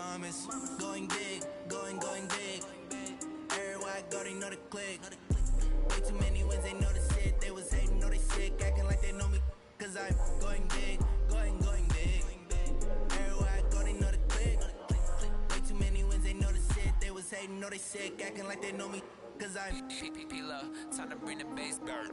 promise. Going big, going big. Everywhere I go, they know the click. Way too many wins, they know the shit. They was hating, know they sick, acting like they know me. Cause I'm going big, going big. Everywhere I go, they know the click. Way too many wins, they know the shit. They was hating, know they sick, acting like they know me. Cause I'm P-P-P-Love, time to bring the bass back.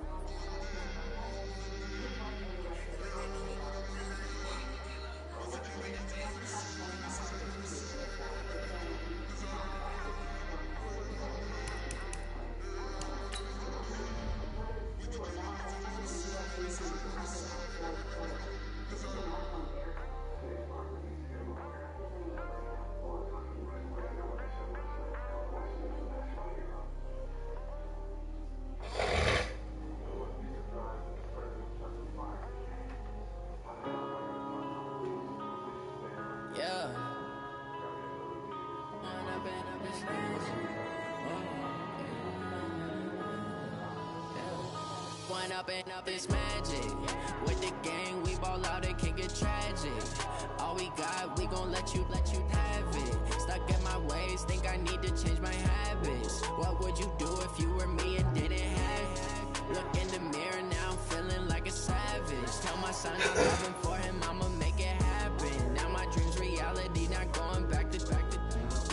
Up is magic. With the gang, we ball out, it can get tragic. All we got, we gon' let you have it. Stuck in my ways, think I need to change my habits. What would you do if you were me and didn't have it? Look in the mirror, now I'm feeling like a savage. Tell my son I'm loving for him, I'ma make it happen. Now my dream's reality, not going back to.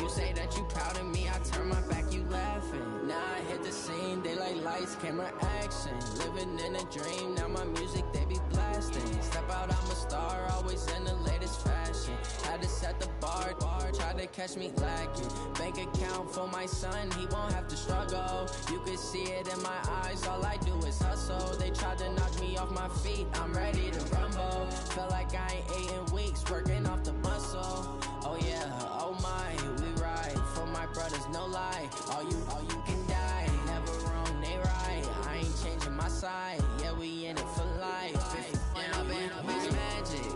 You say that you proud of me, I turn my back, you laughing. Now I hit the scene, daylight lights, camera action. Living in a dream, now my music, they be blasting. Step out, I'm a star, always in the latest fashion. Had to set the bar, try to catch me lacking. Bank account for my son, he won't have to struggle. You can see it in my eyes, all I do is hustle. They tried to knock me off my feet, I'm ready to rumble. Felt like I ain't ate in weeks, working off the muscle. Oh yeah, oh my, we ride for my brothers, no lie. All you can die, never wrong, they right. I ain't changing my side, yeah, we in it for life. And up is magic.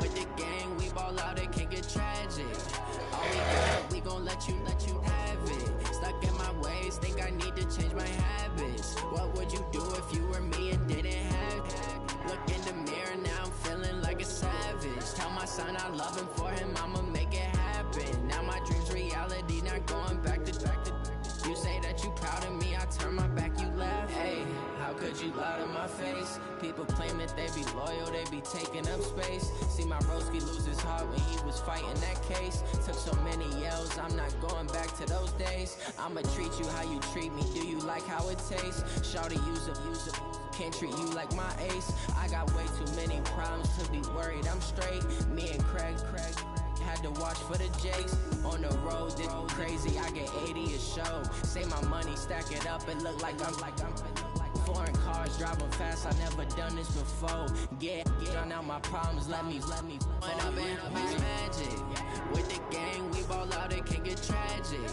With the gang, we ball out, it can get tragic. All we got, we gon' let you have it. Stuck in my ways, think I need to change my habits. What would you do if you were me and didn't have it? Look in the mirror, now I'm feeling like a savage. Tell my son I love him, for him I'ma make it happen. Now my dream's reality, not going back to. You say that you proud of me, I turn my back, you laugh. Hey, how could you lie to my face? People claim that they be loyal, they be taking up space. See my broski lose his heart when he was fighting that case. Took so many yells, I'm not going back to those days. I'ma treat you how you treat me, do you like how it tastes? Shawty, use up, can't treat you like my ace. I got way too many problems to be worried, I'm straight. Me and Craig had to watch for the Jakes. On the road, this crazy, I get 80 a show. Say my money, stack it up, it look like I'm foreign cars, driving fast, I never done this before. Get drown out my problems, let me When up is magic. With the gang, we ball out, it can get tragic.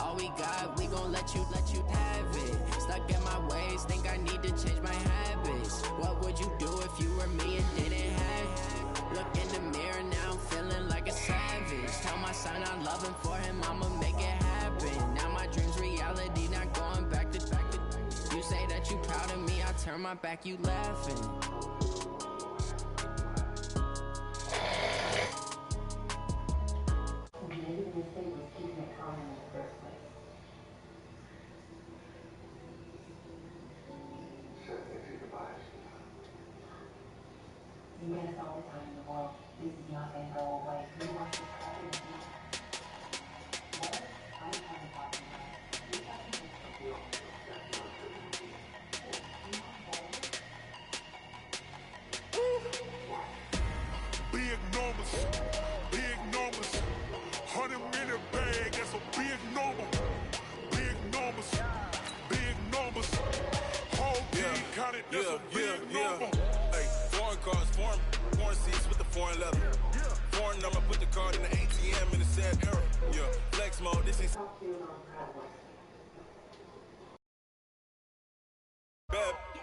All we got, we gon' let you have it. Stuck in my ways, think I need to change my habits. What would you do if you were me and didn't have it? Look in the mirror, now I'm feeling like a savage. Tell my son I love him, for him I'ma make it happen. Now my dream's reality, not going back to. You say that you proud of me, I turn my back, you laughing. Maybe the mistake was keeping it common in the first place. You get us all the time in the world. This is not going to go away. We want to try it again. What? I'm trying to talk to you. Big numbers, 100 minute bag, that's a big number. Big numbers, whole team counted, that's a big number. Hey, foreign cars, foreign seats with the foreign leather. Foreign number, put the card in the ATM in the sad era. Yeah, flex mode, this is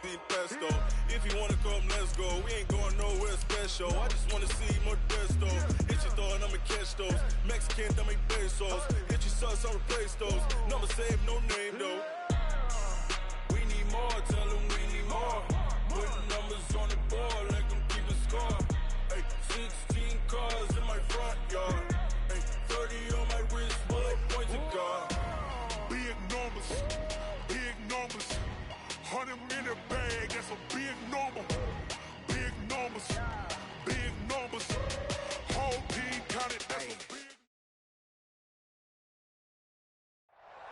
bad pesto. If you wanna come, let's go. We ain't going nowhere special. I just wanna see more Modesto. Hit your throw and I'ma catch those. Mexican, I make pesos. Hit your sauce, I'll replace those. Number save, no name though. We need more, tell them we need more. Put numbers on the board, let them keep a score. Hey, 16 cars in my front yard. Hey, 30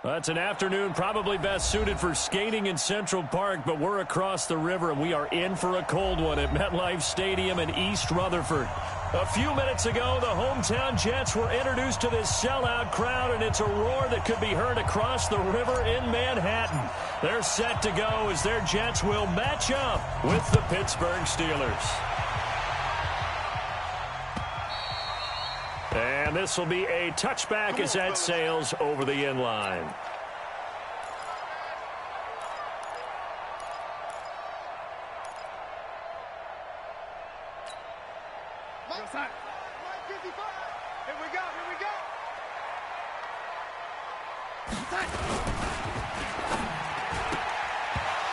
Well, it's an afternoon probably best suited for skating in Central Park, but we're across the river, and we are in for a cold one at MetLife Stadium in East Rutherford. A few minutes ago, the hometown Jets were introduced to this sellout crowd, and it's a roar that could be heard across the river in Manhattan. They're set to go as their Jets will match up with the Pittsburgh Steelers. And this will be a touchback as that sails over the end line.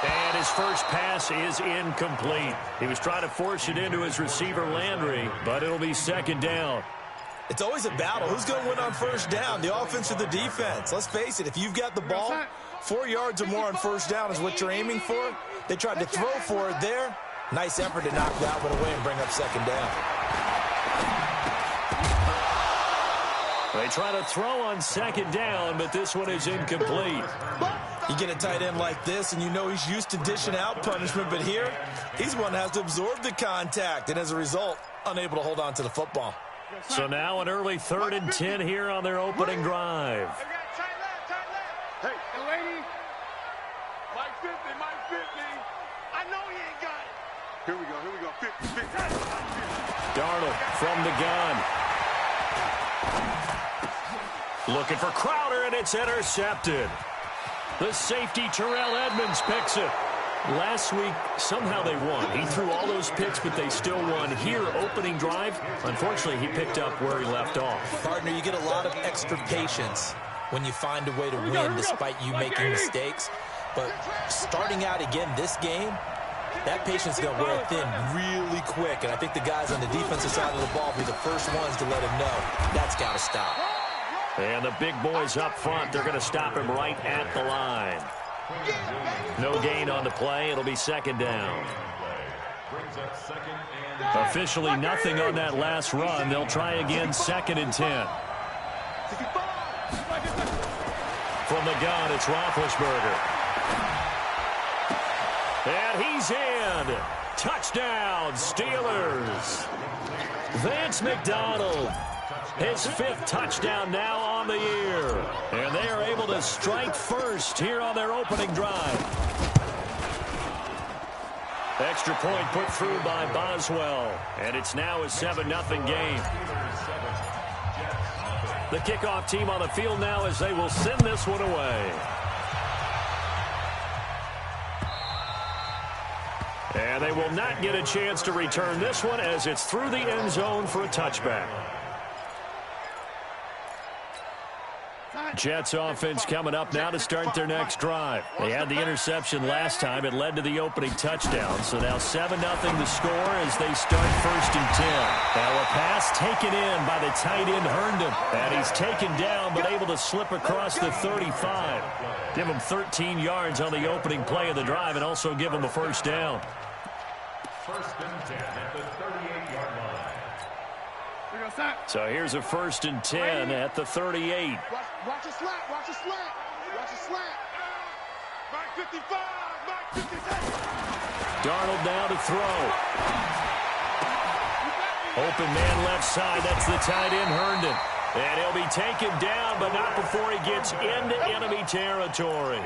And his first pass is incomplete. He was trying to force it into his receiver, Landry, but it'll be second down. It's always a battle. Who's going to win on first down, the offense or the defense? Let's face it, if you've got the ball, 4 yards or more on first down is what you're aiming for. They tried to throw for it there. Nice effort to knock that one away and bring up second down. They try to throw on second down, but this one is incomplete. You get a tight end like this, and you know he's used to dishing out punishment, but here, he's one that has to absorb the contact, and as a result, unable to hold on to the football. So now an early 3rd and 10 here on their opening drive. Hey, lady, Mike 50, Mike 50. I know he ain't got it. Here we go, 50, 50. Darnold from the gun. Looking for Crowder, and it's intercepted. The safety, Terrell Edmonds, picks it. Last week, somehow they won. He threw all those picks, but they still won. Here, opening drive, unfortunately, he picked up where he left off. Partner, you get a lot of extra patience when you find a way to win despite you making mistakes. But starting out again this game, that patience is going to wear thin really quick. And I think the guys on the defensive side of the ball will be the first ones to let him know that's got to stop. And the big boys up front, they're going to stop him right at the line. No gain on the play. It'll be second down. Officially nothing on that last run. They'll try again, 2nd and 10. From the gun, it's Roethlisberger. And he's in. Touchdown, Steelers. Vance McDonald. His 5th touchdown now on the year. And they are able to strike first here on their opening drive. Extra point put through by Boswell. And it's now a 7-0 game. The kickoff team on the field now as they will send this one away. And they will not get a chance to return this one as it's through the end zone for a touchback. Jets offense coming up now to start their next drive. They had the interception last time. It led to the opening touchdown. So now 7-0 the score as they start 1st and 10. Now a pass taken in by the tight end Herndon. And he's taken down but able to slip across the 35. Give him 13 yards on the opening play of the drive and also give him a first down. 1st and 10 at the 38-yard line. So here's a 1st and 10 at the 38. Watch a slant, watch a slant, watch a slant. Mark 55, Mark 56. Darnold now to throw. Open man left side, that's the tight end Herndon. And he'll be taken down, but not before he gets into enemy territory.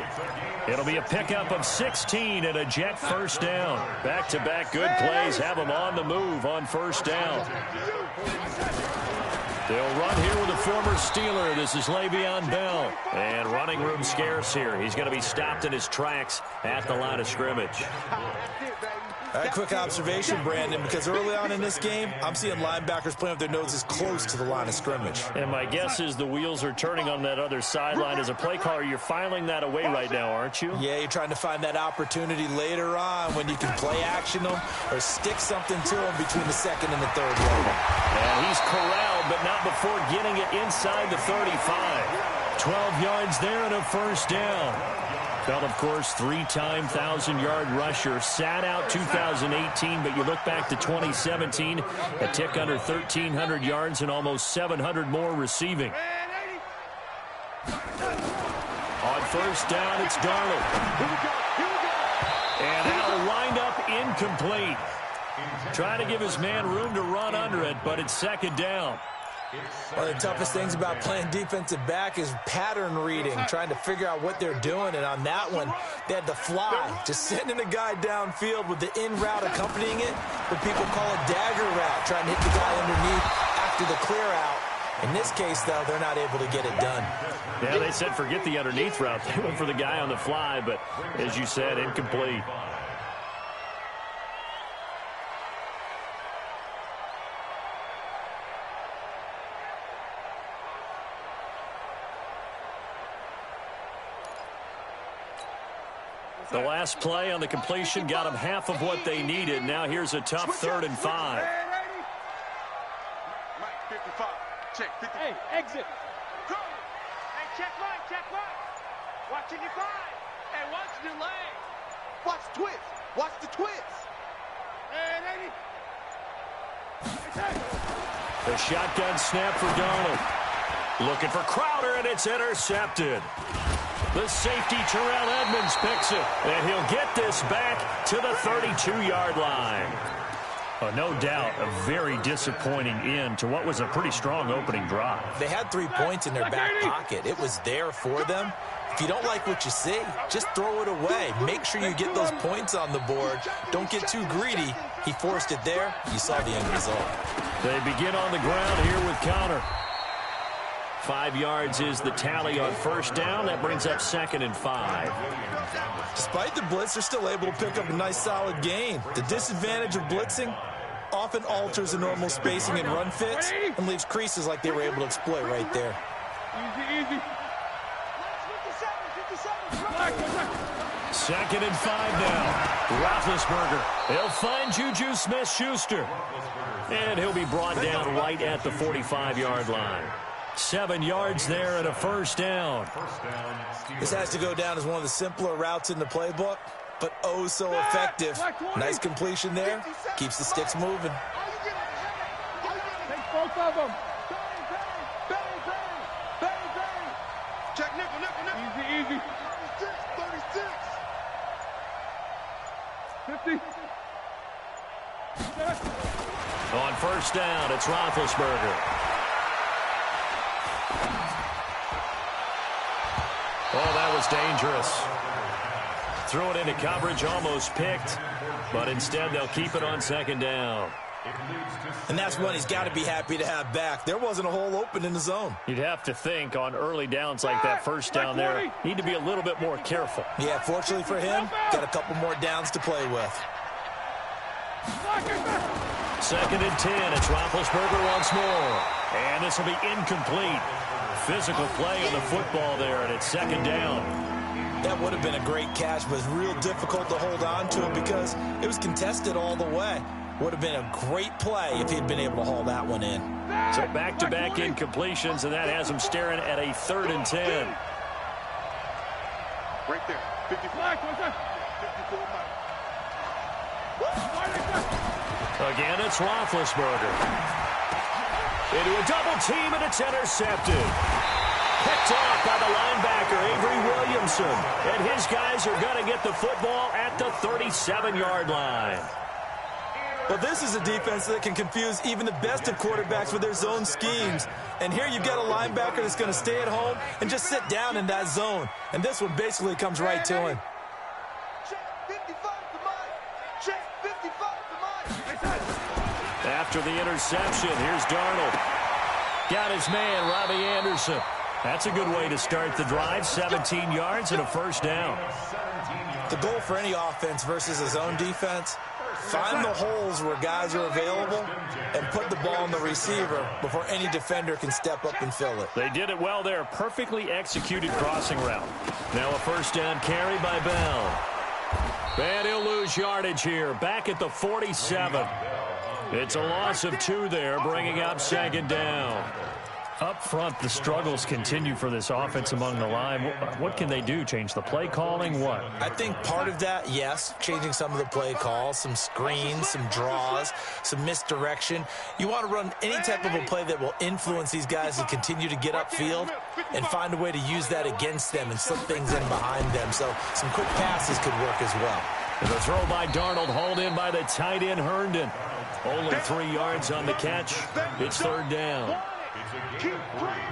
It'll be a pickup of 16 and a Jet first down. Back-to-back good plays have him on the move on first down. They'll run here with a former Steeler. This is Le'Veon Bell. And running room scarce here. He's going to be stopped in his tracks at the line of scrimmage. A quick observation, Brandon, because early on in this game, I'm seeing linebackers playing with their noses close to the line of scrimmage. And my guess is the wheels are turning on that other sideline. As a play caller, you're filing that away right now, aren't you? Yeah, you're trying to find that opportunity later on when you can play action them or stick something to them between the 2nd and the 3rd level. And he's corralled, but not before getting it inside the 35. 12 yards there and a first down. Bell, of course, 3-time 1,000-yard rusher. Sat out 2018, but you look back to 2017, a tick under 1,300 yards and almost 700 more receiving. first down, it's Darnold. And that'll wind up incomplete. Trying to give his man room to run under it, but it's second down. One of the toughest things about playing defensive back is pattern reading, trying to figure out what they're doing. And on that one, they had to fly, just sending a guy downfield with the in route accompanying it, what people call a dagger route, trying to hit the guy underneath after the clear out. In this case, though, they're not able to get it done. Yeah, they said forget the underneath route. They went for the guy on the fly, but as you said, incomplete. The last play on the completion got them half of what they needed. Now here's a tough 3rd and 5. Mike, 55. Check, 50. Hey, exit. Hey, check line, check line. Watching your five. Hey, watch the lane. Watch the twist. Watch the twist. Hey, 80. The shotgun snap for Darnold. Looking for Crowder, and it's intercepted. The safety, Terrell Edmonds, picks it, and he'll get this back to the 32-yard line. No doubt a very disappointing end to what was a pretty strong opening drive. They had 3 points in their back pocket. It was there for them. If you don't like what you see, just throw it away. Make sure you get those points on the board. Don't get too greedy. He forced it there. You saw the end result. They begin on the ground here with Connor. 5 yards is the tally on first down. That brings up 2nd and 5. Despite the blitz, they're still able to pick up a nice solid gain. The disadvantage of blitzing often alters the normal spacing and run fits and leaves creases like they were able to exploit right there. Easy. 2nd and 5 now. Roethlisberger. He'll find Juju Smith-Schuster. And he'll be brought down right at the 45-yard line. 7 yards there and a first down. This has to go down as one of the simpler routes in the playbook, but oh so effective. Nice completion there. Keeps the sticks moving. Take both of them. Check nickel. Easy. 36. 50. On first down, it's Roethlisberger. Oh, that was dangerous. Threw it into coverage, almost picked, but instead they'll keep it on 2nd down. And that's one he's got to be happy to have back. There wasn't a hole open in the zone. You'd have to think on early downs like that first down there, need to be a little bit more careful. Yeah, fortunately for him, got a couple more downs to play with. 2nd and 10, it's Roethlisberger once more. And this will be incomplete. Physical play on the football there, and it's 2nd down. That would have been a great catch, but it's real difficult to hold on to it because it was contested all the way. Would have been a great play if he'd been able to haul that one in. So back-to-back incompletions, and that has him staring at a 3rd and 10. Right there. 54. 54. Again, it's Roethlisberger. Into a double team, and it's intercepted. Picked off by the linebacker, Avery Williamson. And his guys are going to get the football at the 37-yard line. Well, this is a defense that can confuse even the best of quarterbacks with their zone schemes. And here you've got a linebacker that's going to stay at home and just sit down in that zone. And this one basically comes right to him. After the interception, here's Darnold. Got his man, Robbie Anderson. That's a good way to start the drive. 17 yards and a first down. The goal for any offense versus a zone defense, find the holes where guys are available and put the ball on the receiver before any defender can step up and fill it. They did it well there. Perfectly executed crossing route. Now a first down carry by Bell. And he'll lose yardage here. Back at the 47. It's a loss of 2 there, bringing up 2nd down. Up front, the struggles continue for this offense among the line. What can they do? Change the play calling? What? I think part of that, yes, changing some of the play calls, some screens, some draws, some misdirection. You want to run any type of a play that will influence these guys to continue to get upfield and find a way to use that against them and slip things in behind them. So some quick passes could work as well. The throw by Darnold, hauled in by the tight end Herndon. Only 3 yards on the catch. It's third down.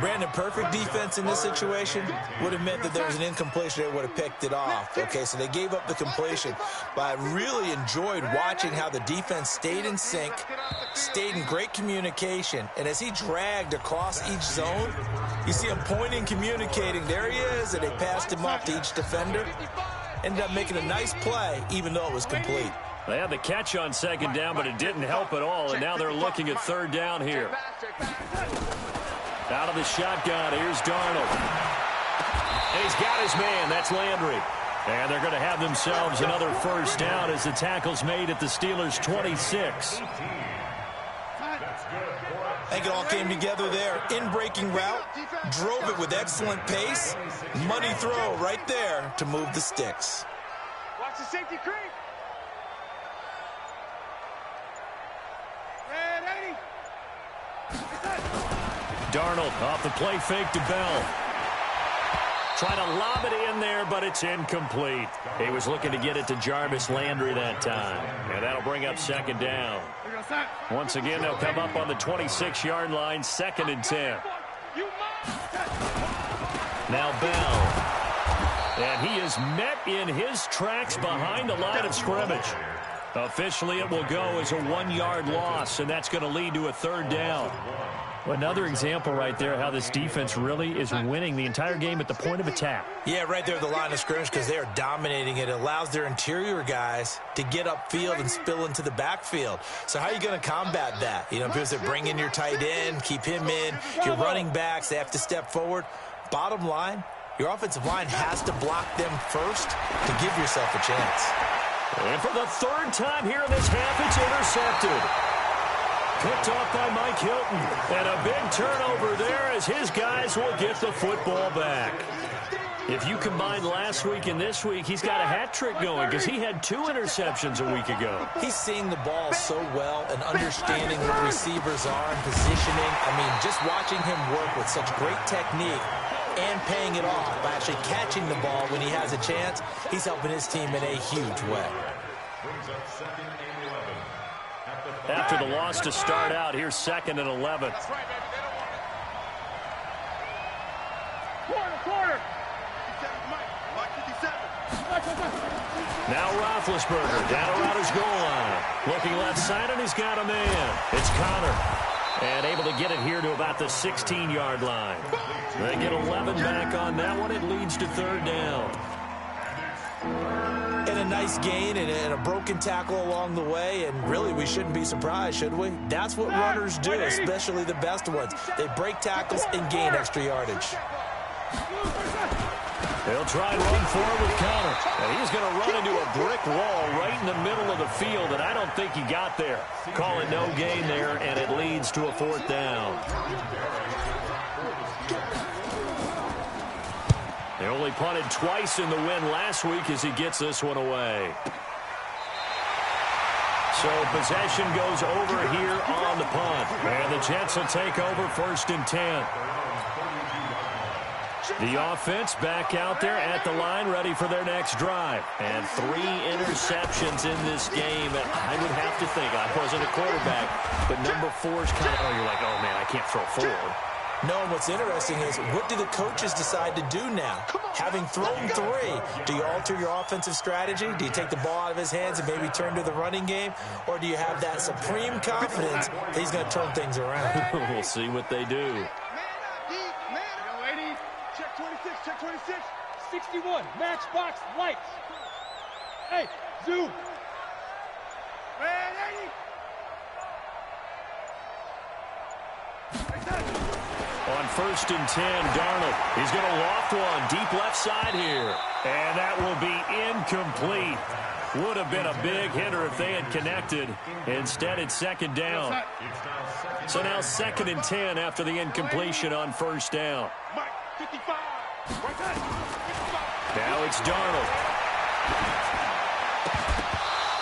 Brandon, perfect defense in this situation would have meant that there was an incompletion. They would have picked it off. Okay, so they gave up the completion. But I really enjoyed watching how the defense stayed in sync, stayed in great communication. And as he dragged across each zone, you see him pointing, communicating. There he is, and they passed him off to each defender. Ended up making a nice play, even though it was complete. They had the catch on second down, but it didn't help at all, and now they're looking at third down here. Out of the shotgun, here's Darnold. And he's got his man, that's Landry. And they're going to have themselves another first down as the tackle's made at the Steelers' 26. I think it all came together there. In-breaking route, drove it with excellent pace. Money throw right there to move the sticks. Watch the safety creep. Darnold off the play fake to Bell. Trying to lob it in there, but it's incomplete. He was looking to get it to Jarvis Landry that time. And that'll bring up second down. Once again, they'll come up on the 26-yard line, 2nd and 10. Now Bell. And he is met in his tracks behind the line of scrimmage. Officially, it will go as a 1-yard loss, and that's going to lead to a third down. Another example right there how this defense really is winning the entire game at the point of attack. Yeah, right there at the line of scrimmage because they are dominating it. It allows their interior guys to get upfield and spill into the backfield. So how are you going to combat that? You know, because they bring in your tight end, keep him in. Your running backs, they have to step forward. Bottom line, your offensive line has to block them first to give yourself a chance. And for the third time here in this half, it's intercepted. Picked off by Mike Hilton. And a big turnover there as his guys will get the football back. If you combine last week and this week, he's got a hat trick going because he had 2 interceptions a week ago. He's seeing the ball so well and understanding where receivers are and positioning. I mean, just watching him work with such great technique and paying it off by actually catching the ball when he has a chance, he's helping his team in a huge way. After the loss to start out, here's 2nd and 11. Quarter. Now Roethlisberger down around his goal line. Looking left side, and he's got a man. It's Connor. And able to get it here to about the 16-yard line. They get 11 back on that one. It leads to third down. And a nice gain and a broken tackle along the way, and really we shouldn't be surprised, should we? That's what runners do, especially the best ones. They break tackles and gain extra yardage. They'll try and run forward with Connor. And he's going to run into a brick wall right in the middle of the field, and I don't think he got there. Calling no gain there, and it leads to a fourth down. They only punted twice in the win last week as he gets this one away. So possession goes over here on the punt. And the Jets will take over 1st and 10. The offense back out there at the line, ready for their next drive. And 3 interceptions in this game. And I would have to think, I wasn't a quarterback, but number 4 is kind of, oh, you're like, oh, man, I can't throw 4. No, and what's interesting is, what do the coaches decide to do now? Having thrown 3, do you alter your offensive strategy? Do you take the ball out of his hands and maybe turn to the running game? Or do you have that supreme confidence that he's going to turn things around? We'll see what they do. Check 26, 61, matchbox lights. Hey, zoom. Ready? On 1st and 10, Darnold. He's going to loft one deep left side here. And that will be incomplete. Would have been a big hitter if they had connected. Instead, it's second down. So now 2nd and 10 after the incompletion on first down. Now it's Darnold.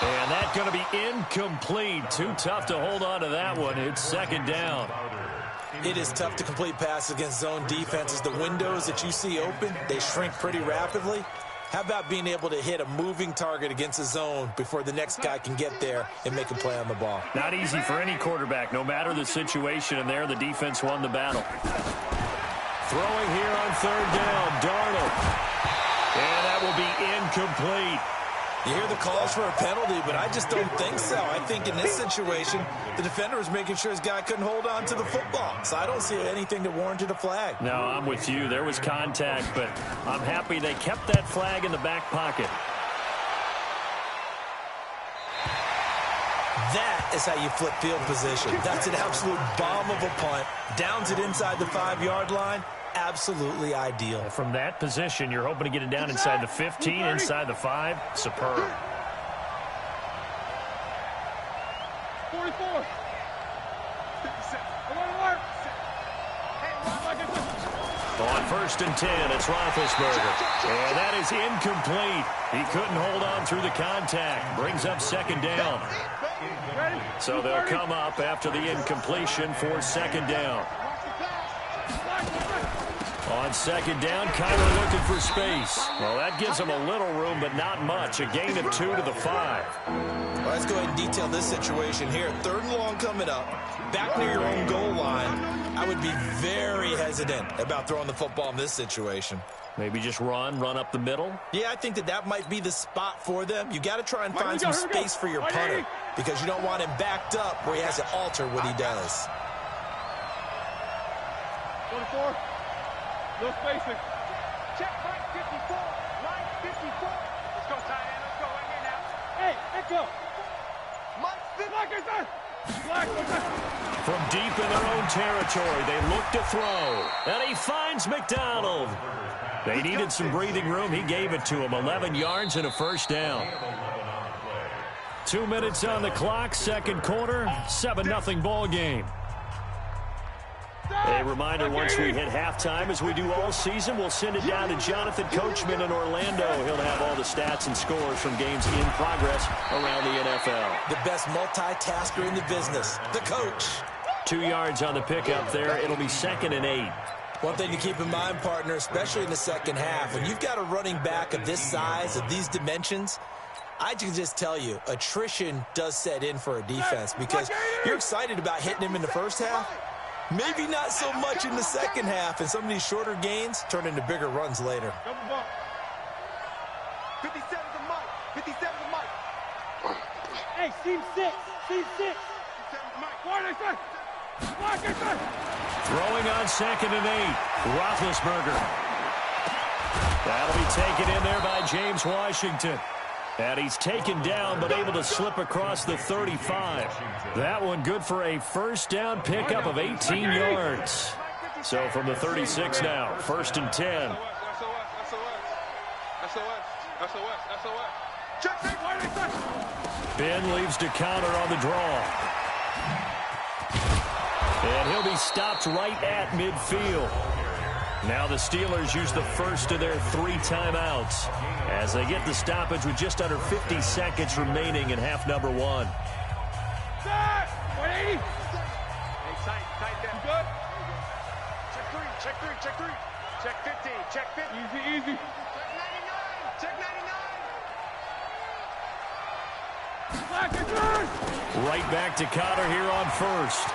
And that's going to be incomplete. Too tough to hold on to that one. It's second down. It is tough to complete passes against zone defenses. The windows that you see open, they shrink pretty rapidly. How about being able to hit a moving target against a zone before the next guy can get there and make a play on the ball? Not easy for any quarterback, no matter the situation, and there the defense won the battle. Throwing here on third down, Darnold. And that will be incomplete. You hear the calls for a penalty, but I just don't think so. I think in this situation, the defender was making sure his guy couldn't hold on to the football. So I don't see anything that warranted a flag. No, I'm with you. There was contact, but I'm happy they kept that flag in the back pocket. That is how you flip field position. That's an absolute bomb of a punt. Downs it inside the 5-yard line. Absolutely ideal. From that position, you're hoping to get it down inside the 15, inside the 5. Superb. 44. On first and 10, it's Roethlisberger. And that is incomplete. He couldn't hold on through the contact. Brings up second down. So they'll come up after the incompletion for second down. On second down, Kyler looking for space. Well, that gives him a little room, but not much. A gain of 2 to the 5. Well, let's go ahead and detail this situation here. 3rd and long coming up. Back near your own goal line. I would be very hesitant about throwing the football in this situation. Maybe just run up the middle? Yeah, I think that might be the spot for them. You got to try and find some space for your punter because you don't want him backed up where he has to alter what he does. 24. No spacing. Check right 54. Right 54. Let's go, tight end. Let's go right here now. Hey, let's go. From deep in their own territory, they look to throw. And he finds McDonald. They needed some breathing room. He gave it to him. 11 yards and a first down. 2 minutes on the clock, second quarter, 7-0 ball game. A reminder, once we hit halftime, as we do all season, we'll send it down to Jonathan Coachman in Orlando. He'll have all the stats and scores from games in progress around the NFL. The best multitasker in the business, the coach. 2 yards on the pickup there. It'll be 2nd and 8. One thing to keep in mind, partner, especially in the second half, when you've got a running back of this size, of these dimensions, I can just tell you, attrition does set in for a defense because you're excited about hitting him in the first half. Maybe not so much in the second half, and some of these shorter gains turn into bigger runs later. 57 to Mike. 57 to Mike. Hey, seam 6. Seam 6. Throwing on 2nd and 8. Roethlisberger. That'll be taken in there by James Washington. And he's taken down, but able to slip across the 35. That one good for a first down pickup of 18 yards. So from the 36 now, 1st and 10. Ben leaves to counter on the draw. And he'll be stopped right at midfield. Now the Steelers use the first of their 3 timeouts as they get the stoppage with just under 50 seconds remaining in half number 1. 180. Hey, tight down. Good. Check 3. Check 15. Check 50. Easy. Check 99. Right back to Cotter here on first.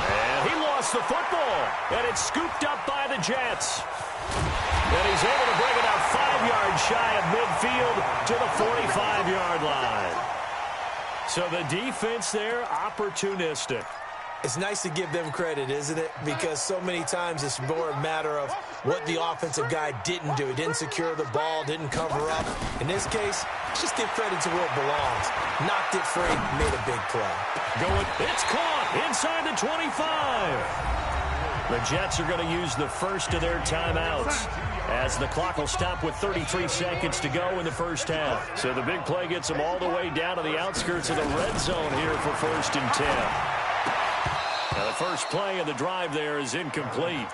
And he lost the football. And it's scooped up by the Jets. And he's able to bring it out 5 yards shy of midfield to the 45-yard line. So the defense there, opportunistic. It's nice to give them credit, isn't it? Because so many times it's more a matter of what the offensive guy didn't do. He didn't secure the ball, didn't cover up. In this case, just give credit to where it belongs. Knocked it free, made a big play. It's caught inside the 25. The Jets are going to use the first of their timeouts as the clock will stop with 33 seconds to go in the first half. So the big play gets them all the way down to the outskirts of the red zone here for 1st and 10. Now the first play of the drive there is incomplete.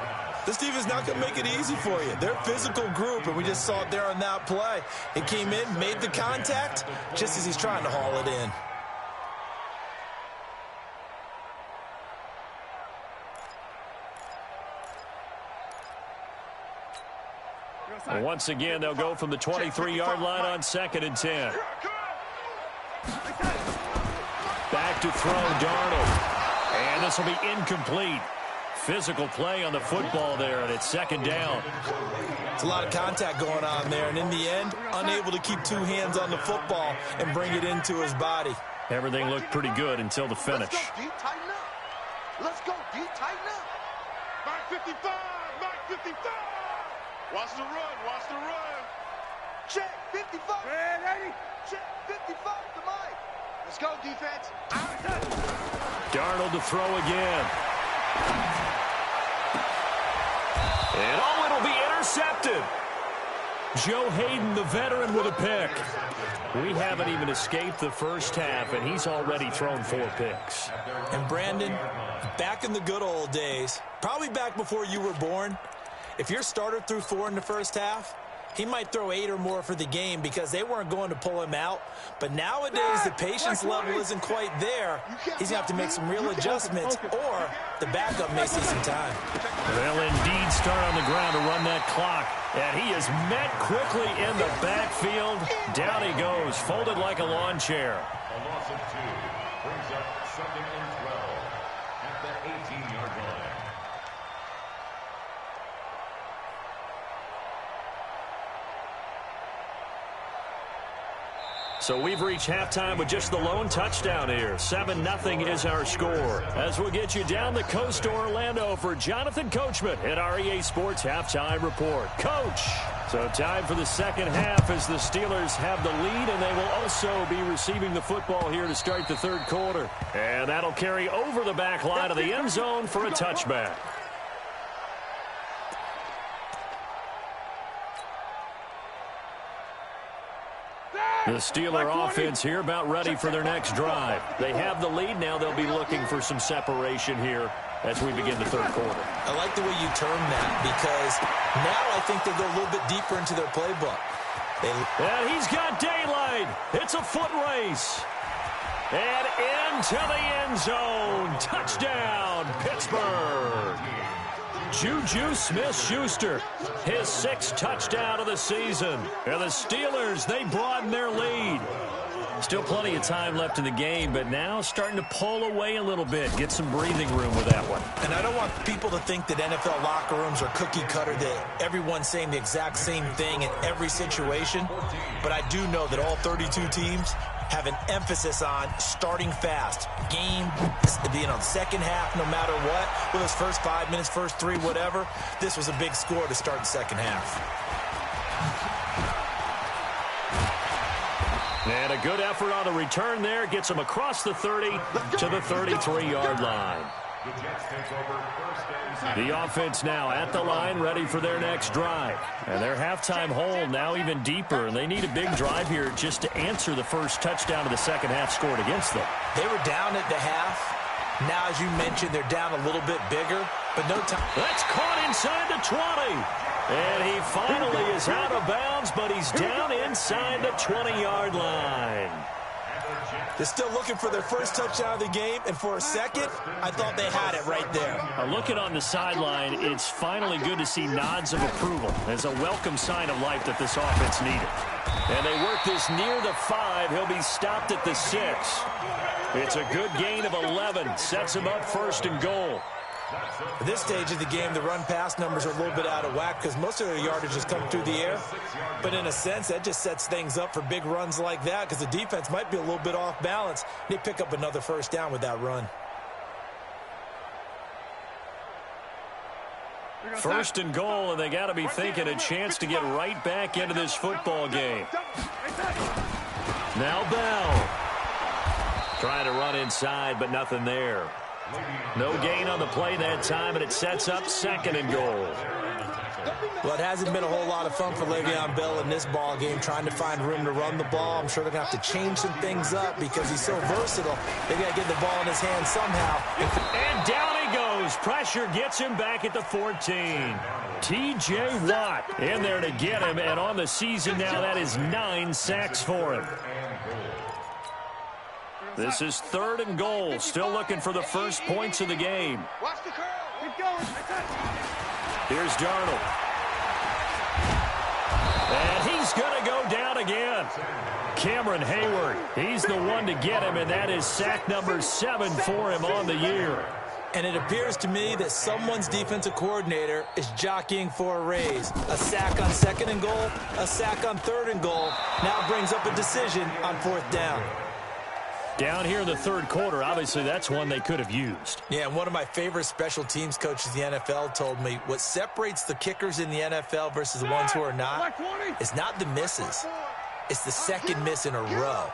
This defense is not going to make it easy for you. They're a physical group, and we just saw it there on that play. It came in, made the contact, just as he's trying to haul it in. And once again, they'll go from the 23-yard line on 2nd and 10. Back to throw, Darnold. And this will be incomplete. Physical play on the football there, and it's 2nd down. It's a lot of contact going on there, and in the end, unable to keep 2 hands on the football and bring it into his body. Everything looked pretty good until the finish. Let's go, D, tighten up. Let's go, D, tighten up. Mark 55, Mark 55. Watch the run, watch the run. Check, 55. Ready? Check, 55 to Mike. Let's go, defense. Darnold to throw again. And oh, it'll be intercepted. Joe Hayden, the veteran, with a pick. We haven't even escaped the first half, and he's already thrown 4 picks. And Brandon, back in the good old days, probably back before you were born, if your starter threw 4 in the first half, he might throw 8 or more for the game because they weren't going to pull him out. But nowadays, the patience level isn't quite there. He's going to have to make some real adjustments, or the backup may see some time. They'll indeed start on the ground to run that clock. And he is met quickly in the backfield. Down he goes, folded like a lawn chair. A loss of 2 brings up 2nd and 12 at the 18-yard line. So we've reached halftime with just the lone touchdown here. 7-0 is our score. As we'll get you down the coast to Orlando for Jonathan Coachman at our EA Sports Halftime Report. Coach! So time for the second half as the Steelers have the lead, and they will also be receiving the football here to start the third quarter. And that'll carry over the back line of the end zone for a touchback. The Steeler offense here about ready for their next drive. They have the lead now. They'll be looking for some separation here as we begin the third quarter. I like the way you term that because now I think they go a little bit deeper into their playbook. And he's got daylight. It's a foot race. And into the end zone. Touchdown, Pittsburgh. Juju Smith-Schuster, his 6th touchdown of the season. And the Steelers, they broaden their lead. Still plenty of time left in the game, but now starting to pull away a little bit. Get some breathing room with that one. And I don't want people to think that NFL locker rooms are cookie cutter, that everyone's saying the exact same thing in every situation. But I do know that all 32 teams have an emphasis on starting fast. Game, second half, no matter what. Whether it's first 5 minutes, first 3, whatever. This was a big score to start the second half. And a good effort on the return there. Gets him across the 30 to the 33-yard line. The offense now at the line, ready for their next drive. And their halftime hole now even deeper, and they need a big drive here just to answer the first touchdown of the second half scored against them. They were down at the half. Now, as you mentioned, they're down a little bit bigger, but no time. That's caught inside the 20. And he finally is out of bounds, but he's down inside the 20-yard line. They're still looking for their first touchdown of the game, and for a second, I thought they had it right there. Looking on the sideline, it's finally good to see nods of approval as a welcome sign of life that this offense needed. And they work this near the 5. He'll be stopped at the 6. It's a good gain of 11. Sets him up 1st and goal. At this stage of the game, the run-pass numbers are a little bit out of whack because most of their yardage has come through the air. But in a sense, that just sets things up for big runs like that because the defense might be a little bit off balance. They pick up another first down with that run. 1st and goal, and they got to be thinking a chance to get right back into this football game. Now Bell. Trying to run inside, but nothing there. No gain on the play that time, and it sets up 2nd and goal. Well, it hasn't been a whole lot of fun for Le'Veon Bell in this ball game, trying to find room to run the ball. I'm sure they're going to have to change some things up because he's so versatile. They got to get the ball in his hands somehow. And down he goes. Pressure gets him back at the 14. T.J. Watt in there to get him, and on the season now, that is 9 sacks for him. This is 3rd and goal. Still looking for the first points of the game. Watch the curl. Keep going. Here's Darnold. And he's going to go down again. Cameron Hayward, he's the one to get him, and that is sack number 7 for him on the year. And it appears to me that someone's defensive coordinator is jockeying for a raise. A sack on 2nd and goal, a sack on 3rd and goal. Now brings up a decision on 4th down. Down here in the 3rd quarter, obviously that's one they could have used. Yeah, and one of my favorite special teams coaches in the NFL told me what separates the kickers in the NFL versus the ones who are not is not the misses. It's the second miss in a row.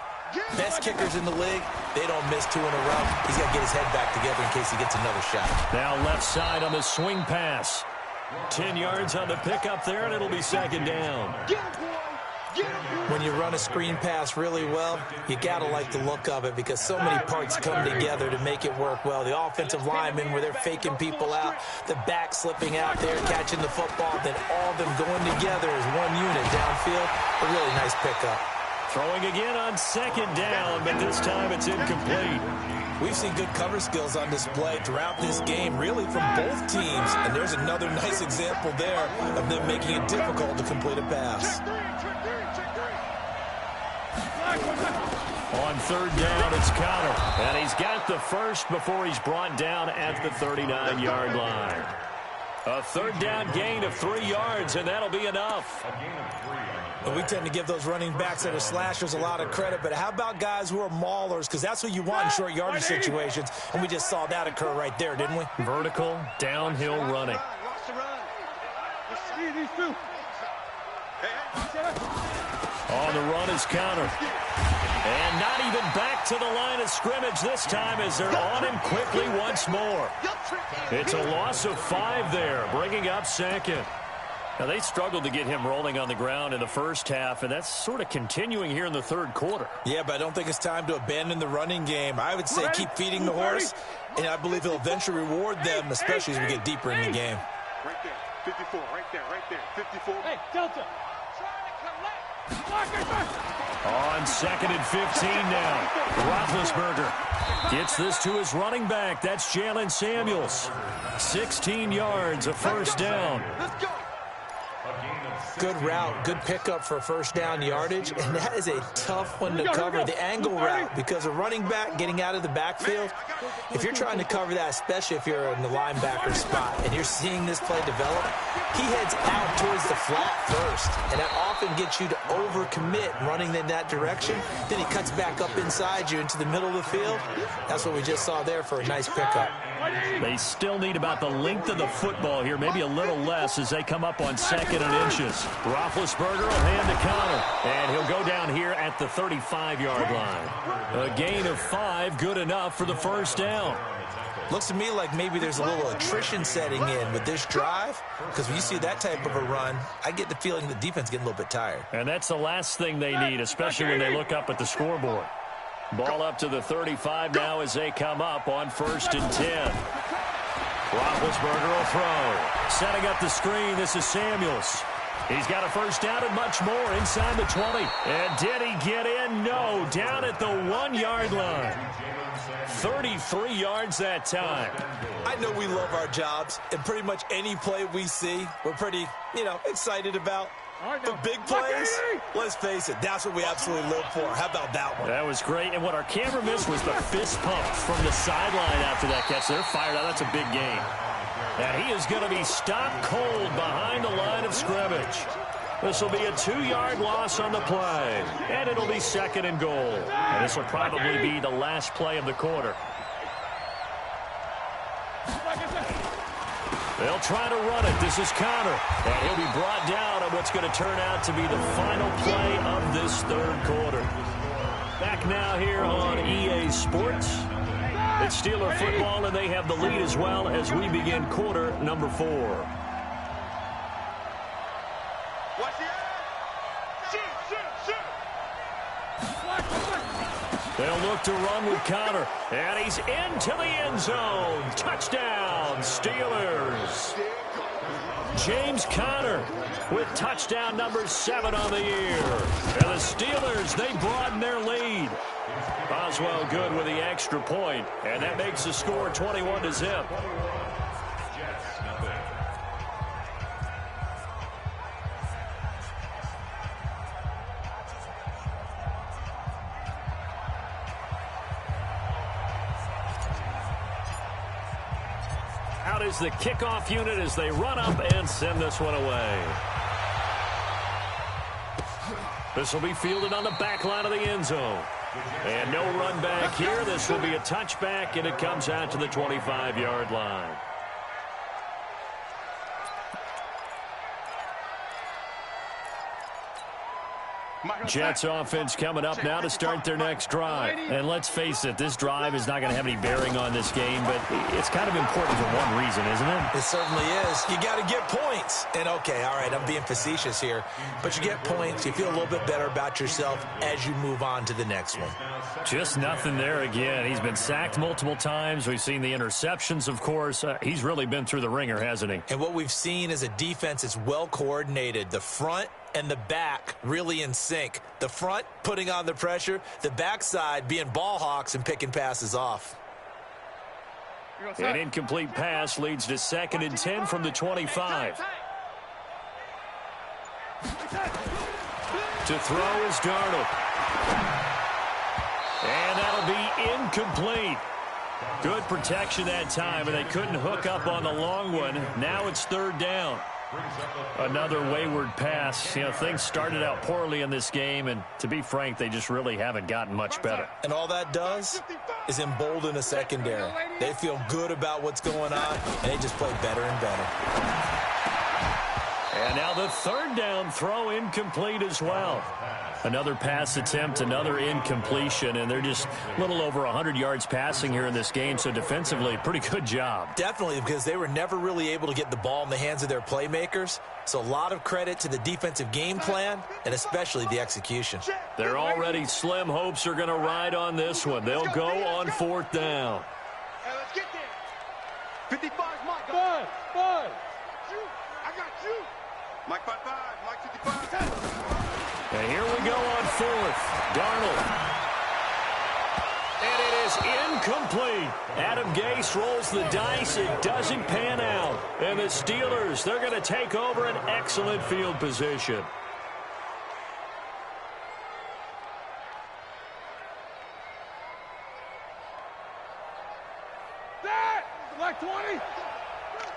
Best kickers in the league, they don't miss 2 in a row. He's got to get his head back together in case he gets another shot. Now left side on the swing pass. 10 yards on the pickup there, and it'll be 2nd down. When you run a screen pass really well, you got to like the look of it because so many parts come together to make it work well. The offensive linemen where they're faking people out, the back slipping out there, catching the football, then all of them going together as one unit downfield. A really nice pickup. Throwing again on 2nd down, but this time it's incomplete. We've seen good cover skills on display throughout this game, really from both teams. And there's another nice example there of them making it difficult to complete a pass. On 3rd down, it's Connor. And he's got the first before he's brought down at the 39-yard line. A 3rd down gain of 3 yards, and that'll be enough. And we tend to give those running backs that are slashers a lot of credit, but how about guys who are maulers? Because that's what you want in short yardage situations, and we just saw that occur right there, didn't we? Vertical, downhill running. On the run is Connor. And not even back to the line of scrimmage this time as they're on him quickly once more. It's a loss of 5 there, bringing up 2nd. Now, they struggled to get him rolling on the ground in the first half, and that's sort of continuing here in the 3rd quarter. Yeah, but I don't think it's time to abandon the running game. I would say keep feeding the horse, and I believe he'll eventually reward them, especially as we get deeper in the game. Right there, 54, right there, 54. Hey, Delta. On 2nd and 15 now. Roethlisberger gets this to his running back. That's Jalen Samuels. 16 yards, a 1st down. Let's go. Good route, good pickup for 1st down yardage, and that is a tough one to cover, the angle route, because a running back getting out of the backfield, if you're trying to cover that, especially if you're in the linebacker spot, and you're seeing this play develop, he heads out towards the flat first, and that often gets you to overcommit running in that direction. Then he cuts back up inside you into the middle of the field. That's what we just saw there for a nice pickup. They still need about the length of the football here, maybe a little less as they come up on 2nd and inches. Roethlisberger will hand to Connor, and he'll go down here at the 35-yard line. A gain of 5, good enough for the 1st down. Looks to me like maybe there's a little attrition setting in with this drive, because when you see that type of a run, I get the feeling the defense getting a little bit tired. And that's the last thing they need, especially when they look up at the scoreboard. Ball up to the 35 now as they come up on 1st and 10. Roethlisberger will throw. Setting up the screen, this is Samuels. He's got a 1st down and much more inside the 20. And did he get in? No, down at the 1-yard line. 33 yards that time. I know we love our jobs, and pretty much any play we see, we're pretty, excited about. The big plays, let's face it, that's what we absolutely live for. How about that one? That was great, and what our camera missed was the fist pump from the sideline after that catch. They're fired out. That's a big gain. And he is going to be stopped cold behind the line of scrimmage. This will be a 2-yard loss on the play, and it'll be 2nd and goal. And this will probably be the last play of the quarter. They'll try to run it. This is Connor, and he'll be brought down on what's going to turn out to be the final play of this 3rd quarter. Back now here on EA Sports. It's Steeler football, and they have the lead as well as we begin quarter number 4. Watch the eye. Shoot. They'll look to run with Conner. And he's into the end zone. Touchdown, Steelers. James Conner with touchdown number 7 on the year. And the Steelers, they broaden their lead. Boswell good with the extra point, and that makes the score 21-0. Out is the kickoff unit as they run up and send this one away. This will be fielded on the back line of the end zone. And no run back here. This will be a touchback, and it comes out to the 25-yard line. Jets offense coming up now to start their next drive. And let's face it, this drive is not going to have any bearing on this game, but it's kind of important for one reason, isn't it? It certainly is. You got to get points. And, okay, all right, I'm being facetious here. But you get points. You feel a little bit better about yourself as you move on to the next one. Just nothing there again. He's been sacked multiple times. We've seen the interceptions, of course. He's really been through the ringer, hasn't he? And what we've seen is a defense that's well coordinated. The front and the back really in sync. The front putting on the pressure, the backside being ball hawks and picking passes off. An incomplete pass leads to 2nd and 10 from the 25. To throw is Darnold. And that'll be incomplete. Good protection that time, and they couldn't hook up on the long one. Now it's 3rd down. Another wayward pass. You know, things started out poorly in this game, and to be frank, they just really haven't gotten much better. And all that does is embolden a secondary. They feel good about what's going on, and they just play better and better. And now the 3rd down throw incomplete as well. Another pass attempt, another incompletion, and they're just a little over 100 yards passing here in this game, so defensively, pretty good job. Definitely, because they were never really able to get the ball in the hands of their playmakers, so a lot of credit to the defensive game plan and especially the execution. Their already slim hopes are going to ride on this one. They'll go on 4th down. Hey, let's get there. 55, Mike. Bud. I got you. Mike 5-5, Mike 55. And here we go on 4th. Darnold. And it is incomplete. Adam Gase rolls the dice. It doesn't pan out. And the Steelers, they're going to take over an excellent field position. Black 20.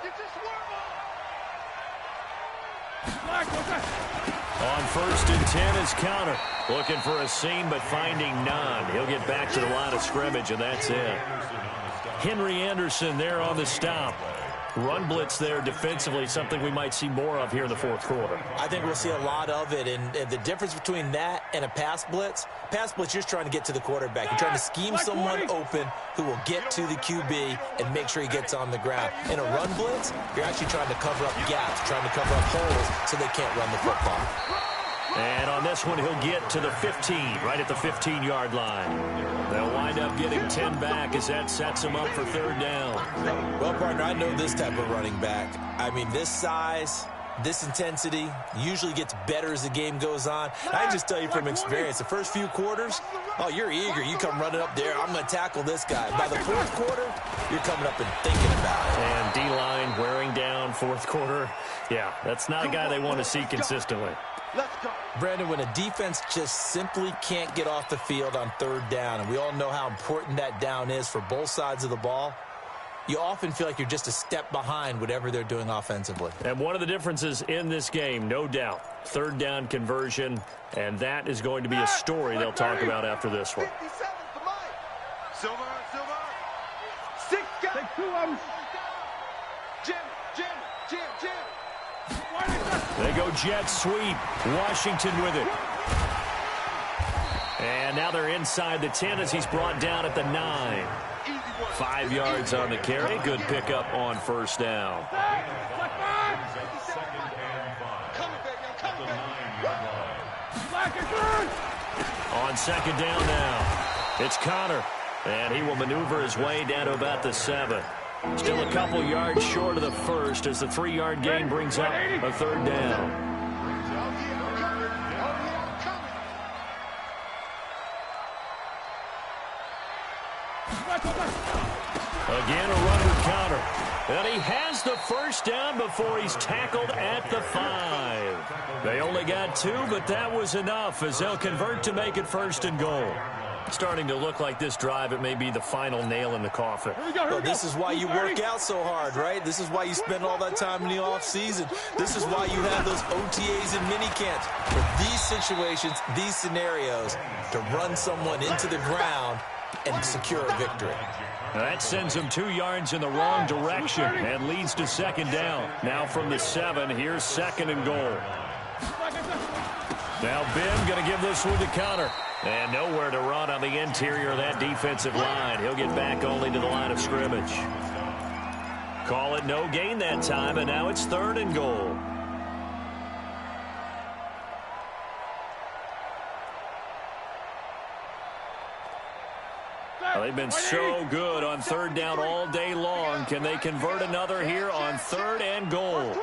Get this worm on. Black, what's that? On 1st and 10 is Conner. Looking for a seam, but finding none. He'll get back to the line of scrimmage, and that's it. Henry Anderson there on the stop. Run blitz there defensively, something we might see more of here in the 4th quarter. I think we'll see a lot of it, and the difference between that and a pass blitz, you're just trying to get to the quarterback. You're trying to scheme someone open who will get to the QB and make sure he gets on the ground. In a run blitz, you're actually trying to cover up gaps, trying to cover up holes so they can't run the football. And on this one, he'll get to the 15, right at the 15-yard line. They'll wind up getting 10 back as that sets them up for 3rd down. Well, partner, I know this type of running back. I mean, this size, this intensity usually gets better as the game goes on. And I just tell you from experience, the first few quarters, oh, you're eager. You come running up there. I'm going to tackle this guy. By the 4th quarter, you're coming up and thinking about it. And D-line wearing down 4th quarter. Yeah, that's not a guy they want to see consistently. Let's go. Brandon, when a defense just simply can't get off the field on 3rd down, and we all know how important that down is for both sides of the ball, you often feel like you're just a step behind whatever they're doing offensively. And one of the differences in this game, no doubt, 3rd down conversion, and that is going to be a story they'll talk about after this one. 57 for Mike. Silver. 6 guys. Take 2 of them. Jim. They go jet sweep. Washington with it. And now they're inside the 10 as he's brought down at the 9. 5 yards on the carry. Good pickup on 1st down. On second down now, it's Connor, and he will maneuver his way down to about the 7. Still a couple yards short of the first as the 3-yard gain brings up a third down. Again, a run with Connor. And he has the first down before he's tackled at the 5. They only got 2, but that was enough as they'll convert to make it first and goal. Starting to look like this drive, it may be the final nail in the coffin. Well, this is why you work out so hard, right? This is why you spend all that time in the offseason. This is why you have those OTAs and mini camps. For these situations, these scenarios, to run someone into the ground and secure a victory. That sends him 2 yards in the wrong direction and leads to second down. Now from the 7, here's second and goal. Now Ben going to give this one to Connor. And nowhere to run on the interior of that defensive line. He'll get back only to the line of scrimmage. Call it no gain that time, and now it's third and goal. Well, they've been so good on third down all day long. Can they convert another here on third and goal?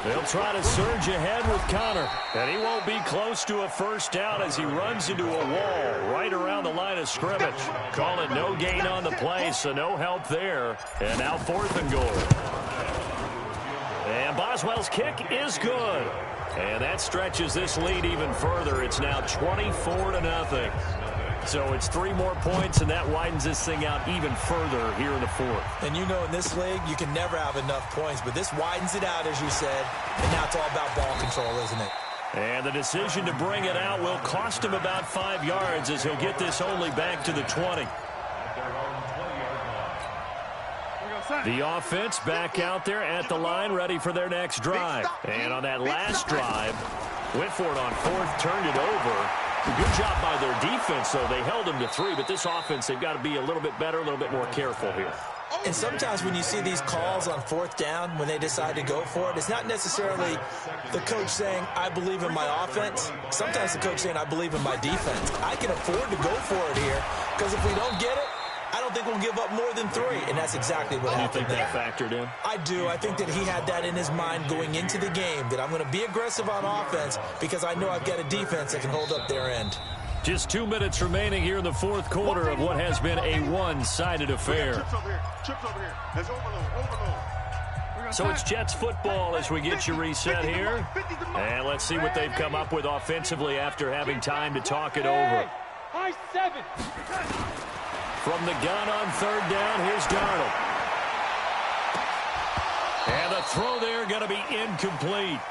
They'll try to surge ahead with Connor, and he won't be close to a first down as he runs into a wall right around the line of scrimmage. Call it no gain on the play, so no help there. And now fourth and goal. And Boswell's kick is good. And that stretches this lead even further. It's now 24-0. So it's 3 more points, and that widens this thing out even further here in the fourth. And you know in this league, you can never have enough points, but this widens it out, as you said, and now it's all about ball control, isn't it? And the decision to bring it out will cost him about 5 yards as he'll get this only back to the 20. The offense back out there at the line, ready for their next drive. And on that last drive, went for it on fourth, turned it over. Good job by their defense, though. They held them to 3, but this offense, they've got to be a little bit better, a little bit more careful here. And sometimes when you see these calls on fourth down, when they decide to go for it, it's not necessarily the coach saying, I believe in my offense. Sometimes the coach saying, I believe in my defense. I can afford to go for it here, because if we don't get it, I don't think we'll give up more than 3, and that's exactly what happened there. You think that factored in? I do. I think that he had that in his mind going into the game, that I'm going to be aggressive on offense because I know I've got a defense that can hold up their end. Just 2 minutes remaining here in the fourth quarter of what has been a one-sided affair. Chips over here. There's overload. So it's Jets football as we get you reset here. And let's see what they've come up with offensively after having time to talk it over. High 7. From the gun on third down, here's Darnold. And the throw there going to be incomplete.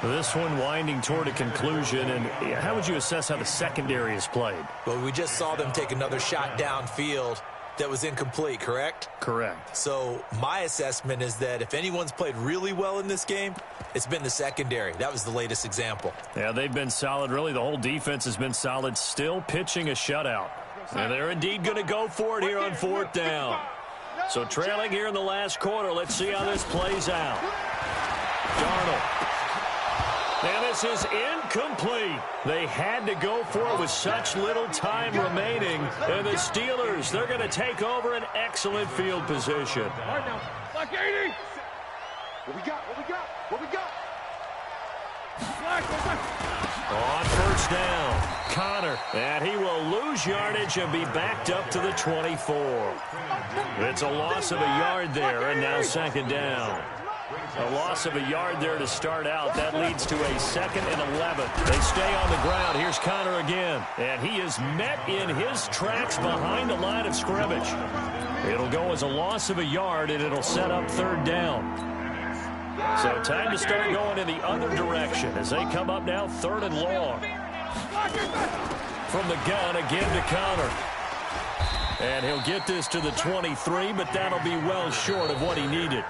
This one winding toward a conclusion. And how would you assess how the secondary has played? Well, we just saw them take another shot downfield that was incomplete, correct? Correct. So my assessment is that if anyone's played really well in this game, it's been the secondary. That was the latest example. Yeah, they've been solid. Really, the whole defense has been solid. Still pitching a shutout. And they're indeed going to go for it here on fourth down. So trailing here in the last quarter. Let's see how this plays out. Darnold. And this is incomplete. They had to go for it with such little time remaining. And the Steelers, they're going to take over an excellent field position. All right now. Black 80. What we got? What we got? What we got? On first down, Connor, and he will lose yardage and be backed up to the 24. It's a loss of a yard there, and now second down. A loss of a yard there to start out. That leads to a 2nd and 11. They stay on the ground. Here's Connor again, and he is met in his tracks behind the line of scrimmage. It'll go as a loss of a yard, and it'll set up third down. So time to start going in the other direction as they come up now third and long. From the gun again to Connor. And he'll get this to the 23, but that'll be well short of what he needed.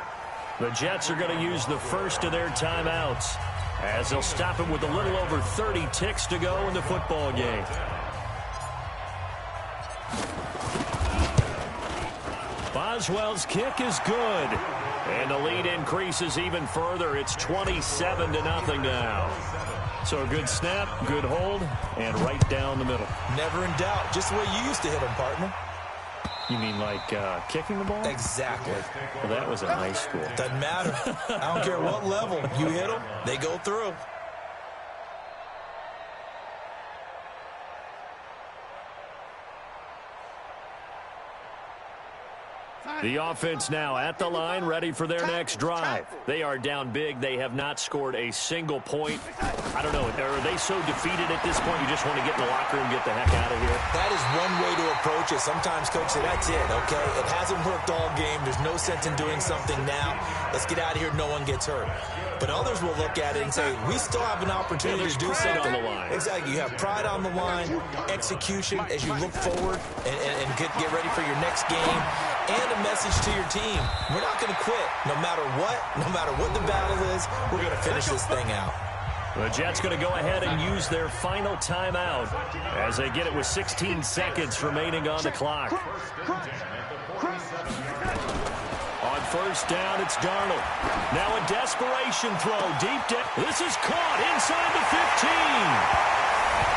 The Jets are going to use the first of their timeouts as they'll stop him with a little over 30 ticks to go in the football game. Boswell's kick is good. And the lead increases even further. It's 27-0 now. So a good snap, good hold, and right down the middle. Never in doubt. Just the way you used to hit them, partner. You mean like kicking the ball? Exactly. Well, that was in high school. Doesn't matter. I don't care what level. You hit them, they go through. The offense now at the line, ready for their next drive. They are down big. They have not scored a single point. I don't know. Are they so defeated at this point you just want to get in the locker room and get the heck out of here? That is one way to approach it. Sometimes, Coach, say, that's it, okay? It hasn't worked all game. There's no sense in doing something now. Let's get out of here. No one gets hurt. But others will look at it and say, we still have an opportunity to do something. On the line. Exactly. You have pride on the line, execution as you look forward and get ready for your next game, and a message to your team. We're not going to quit. No matter what the battle is, we're going to finish this thing out. The Jets going to go ahead and use their final timeout as they get it with 16 seconds remaining on the clock. On first down, it's Darnold. Now a desperation throw deep down. This is caught inside the 15.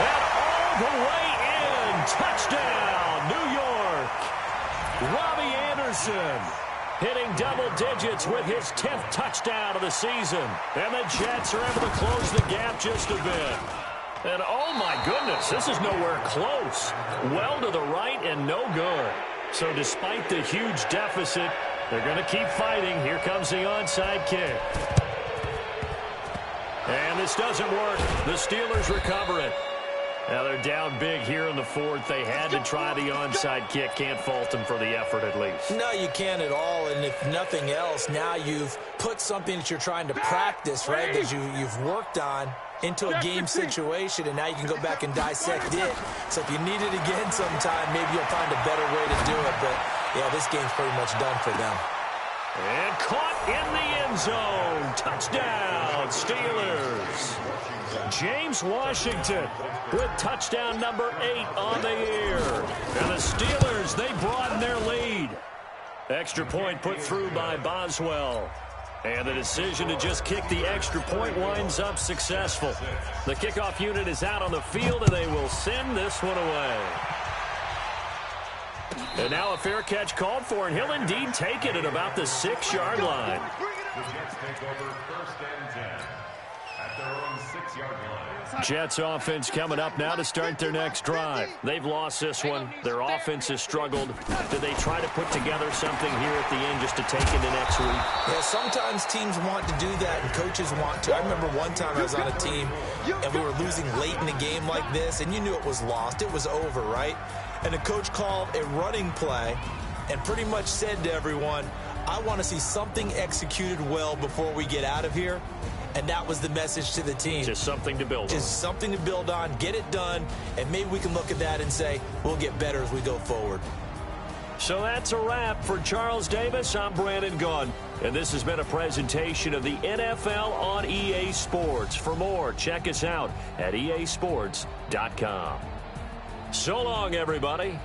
And all the way in. Touchdown, New York. Robbie Anderson hitting double digits with his 10th touchdown of the season. And the Jets are able to close the gap just a bit. And oh my goodness, this is nowhere close. Well to the right and no good. So despite the huge deficit, they're going to keep fighting. Here comes the onside kick. And this doesn't work. The Steelers recover it. Now they're down big here in the fourth. They had to try the onside kick. Can't fault them for the effort at least. No, you can't at all. And if nothing else, now you've put something that you're trying to practice, right, that you've worked on into a game situation, and now you can go back and dissect it. So if you need it again sometime, maybe you'll find a better way to do it. But, yeah, this game's pretty much done for them. And caught in the end zone. Touchdown, Steelers. James Washington with touchdown number 8 on the year. And the Steelers, they broaden their lead. Extra point put through by Boswell. And the decision to just kick the extra point winds up successful. The kickoff unit is out on the field, and they will send this one away. And now a fair catch called for, and he'll indeed take it at about the 6-yard line. The Jets take over first and 10 at their own 6-yard line. Jets offense coming up now to start their next drive. They've lost this one. Their offense has struggled. Do they try to put together something here at the end just to take into next week? Yeah, sometimes teams want to do that and coaches want to. I remember one time I was on a team and we were losing late in a game like this, and you knew it was lost. It was over, right? And the coach called a running play and pretty much said to everyone, I want to see something executed well before we get out of here. And that was the message to the team. Just something to build on. Just something to build on, get it done, and maybe we can look at that and say, we'll get better as we go forward. So that's a wrap for Charles Davis. I'm Brandon Gunn. And this has been a presentation of the NFL on EA Sports. For more, check us out at easports.com. So long, everybody.